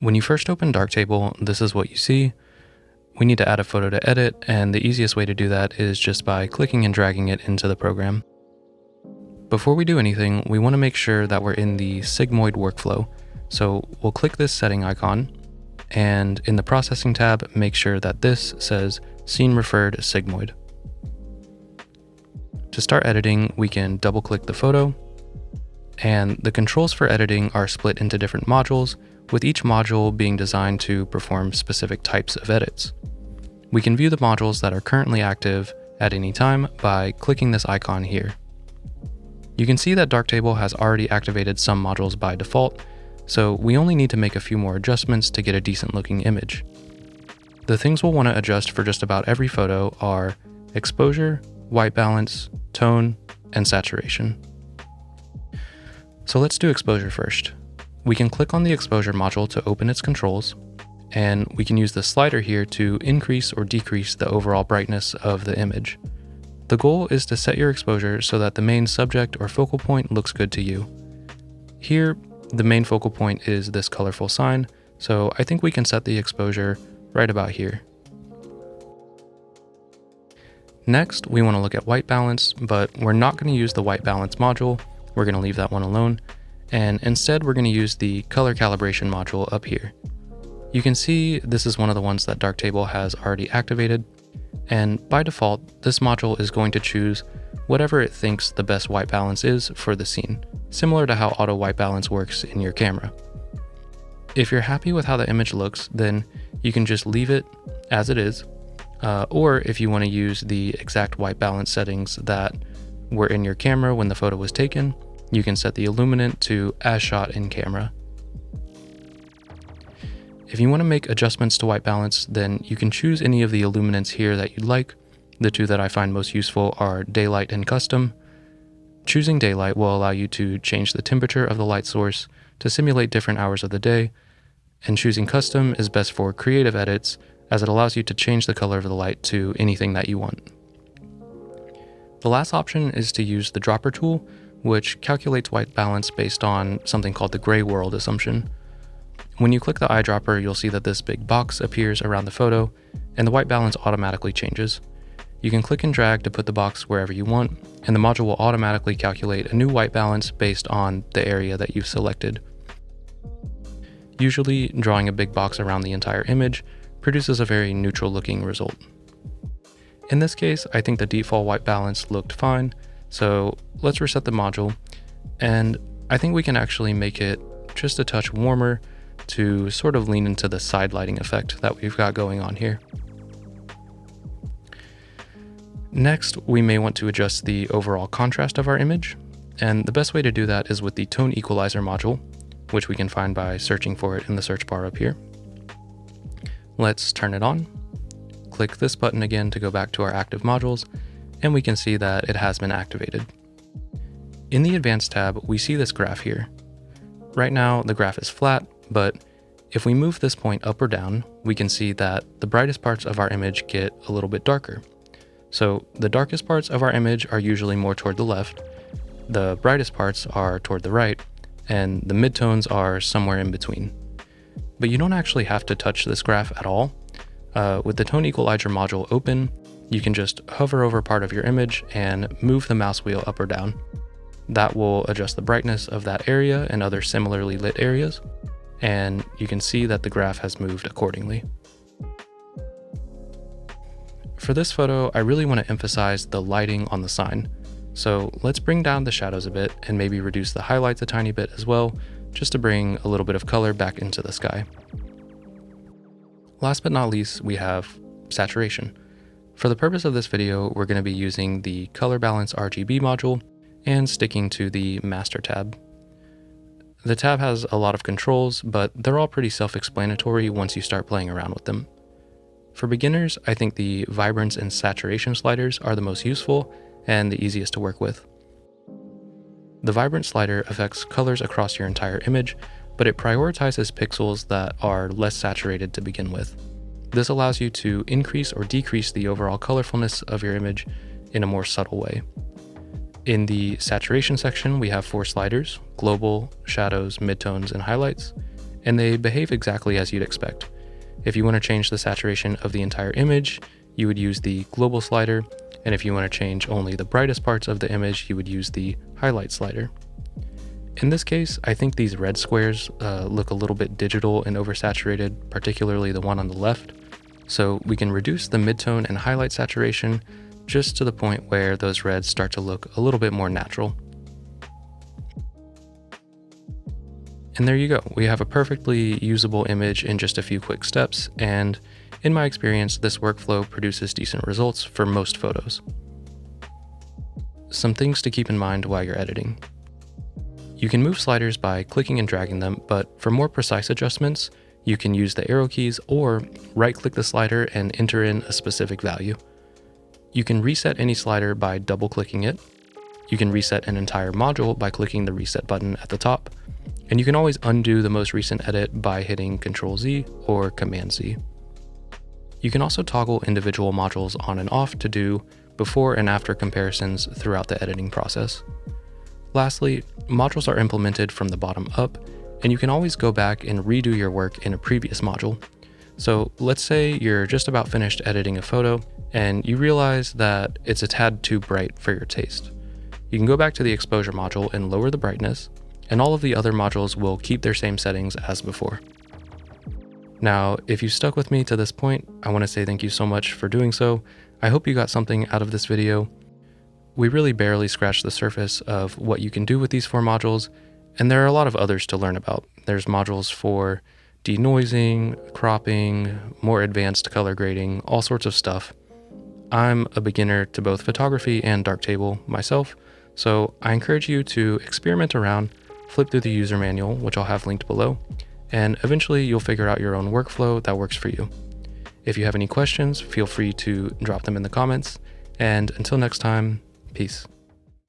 When you first open Darktable, this is what you see. We need to add a photo to edit, and the easiest way to do that is just by clicking and dragging it into the program. Before we do anything, we want to make sure that we're in the sigmoid workflow. So we'll click this setting icon, and in the processing tab, make sure that this says scene referred sigmoid. To start editing, we can double click the photo, and the controls for editing are split into different modules, with each module being designed to perform specific types of edits. We can view the modules that are currently active at any time by clicking this icon here. You can see that Darktable has already activated some modules by default, so we only need to make a few more adjustments to get a decent looking image. The things we'll want to adjust for just about every photo are exposure, white balance, tone, and saturation. So let's do exposure first. We can click on the exposure module to open its controls, and we can use the slider here to increase or decrease the overall brightness of the image. The goal is to set your exposure so that the main subject or focal point looks good to you. Here, the main focal point is this colorful sign, so I think we can set the exposure right about here. Next, we want to look at white balance, but we're not going to use the white balance module. We're going to leave that one alone. And instead we're going to use the color calibration module up here. You can see this is one of the ones that Darktable has already activated, and by default this module is going to choose whatever it thinks the best white balance is for the scene, similar to how auto white balance works in your camera. If you're happy with how the image looks, then you can just leave it as it is, or if you want to use the exact white balance settings that were in your camera when the photo was taken, you can set the illuminant to as shot in camera. If you want to make adjustments to white balance, then you can choose any of the illuminants here that you'd like. The two that I find most useful are daylight and custom. Choosing daylight will allow you to change the temperature of the light source to simulate different hours of the day, and choosing custom is best for creative edits as it allows you to change the color of the light to anything that you want. The last option is to use the dropper tool, which calculates white balance based on something called the gray world assumption. When you click the eyedropper, you'll see that this big box appears around the photo, and the white balance automatically changes. You can click and drag to put the box wherever you want, and the module will automatically calculate a new white balance based on the area that you've selected. Usually, drawing a big box around the entire image produces a very neutral looking result. In this case, I think the default white balance looked fine, so let's reset the module, and I think we can actually make it just a touch warmer to sort of lean into the side lighting effect that we've got going on here. Next, we may want to adjust the overall contrast of our image, and the best way to do that is with the Tone Equalizer module, which we can find by searching for it in the search bar up here. Let's turn it on. Click this button again to go back to our active modules, and we can see that it has been activated. In the Advanced tab, we see this graph here. Right now, the graph is flat, but if we move this point up or down, we can see that the brightest parts of our image get a little bit darker. So the darkest parts of our image are usually more toward the left, the brightest parts are toward the right, and the midtones are somewhere in between. But you don't actually have to touch this graph at all. With the Tone Equalizer module open, you can just hover over part of your image and move the mouse wheel up or down. That will adjust the brightness of that area and other similarly lit areas, and you can see that the graph has moved accordingly. For this photo, I really want to emphasize the lighting on the sign. So let's bring down the shadows a bit and maybe reduce the highlights a tiny bit as well, just to bring a little bit of color back into the sky. Last but not least, we have saturation. For the purpose of this video, we're going to be using the Color Balance RGB module and sticking to the Master tab. The tab has a lot of controls, but they're all pretty self-explanatory once you start playing around with them. For beginners, I think the Vibrance and Saturation sliders are the most useful and the easiest to work with. The Vibrance slider affects colors across your entire image, but it prioritizes pixels that are less saturated to begin with. This allows you to increase or decrease the overall colorfulness of your image in a more subtle way. In the saturation section, we have 4 sliders: global, shadows, midtones, and highlights. and they behave exactly as you'd expect. If you want to change the saturation of the entire image, you would use the global slider, and if you want to change only the brightest parts of the image, you would use the highlight slider. In this case, I think these red squares look a little bit digital and oversaturated, particularly the one on the left. So we can reduce the midtone and highlight saturation just to the point where those reds start to look a little bit more natural. And there you go. We have a perfectly usable image in just a few quick steps, and in my experience, this workflow produces decent results for most photos. Some things to keep in mind while you're editing. You can move sliders by clicking and dragging them, but for more precise adjustments, you can use the arrow keys or right-click the slider and enter in a specific value. You can reset any slider by double-clicking it. You can reset an entire module by clicking the reset button at the top, and you can always undo the most recent edit by hitting Ctrl-Z or Command-Z. You can also toggle individual modules on and off to do before and after comparisons throughout the editing process. Lastly, modules are implemented from the bottom up, and you can always go back and redo your work in a previous module. So let's say you're just about finished editing a photo and you realize that it's a tad too bright for your taste. You can go back to the exposure module and lower the brightness, and all of the other modules will keep their same settings as before. Now, if you stuck with me to this point, I want to say thank you so much for doing so. I hope you got something out of this video. We really barely scratched the surface of what you can do with these 4 modules, and there are a lot of others to learn about. There's modules for denoising, cropping, more advanced color grading, all sorts of stuff. I'm a beginner to both photography and Darktable myself, so I encourage you to experiment around, flip through the user manual, which I'll have linked below, and eventually you'll figure out your own workflow that works for you. If you have any questions, feel free to drop them in the comments, and until next time, peace.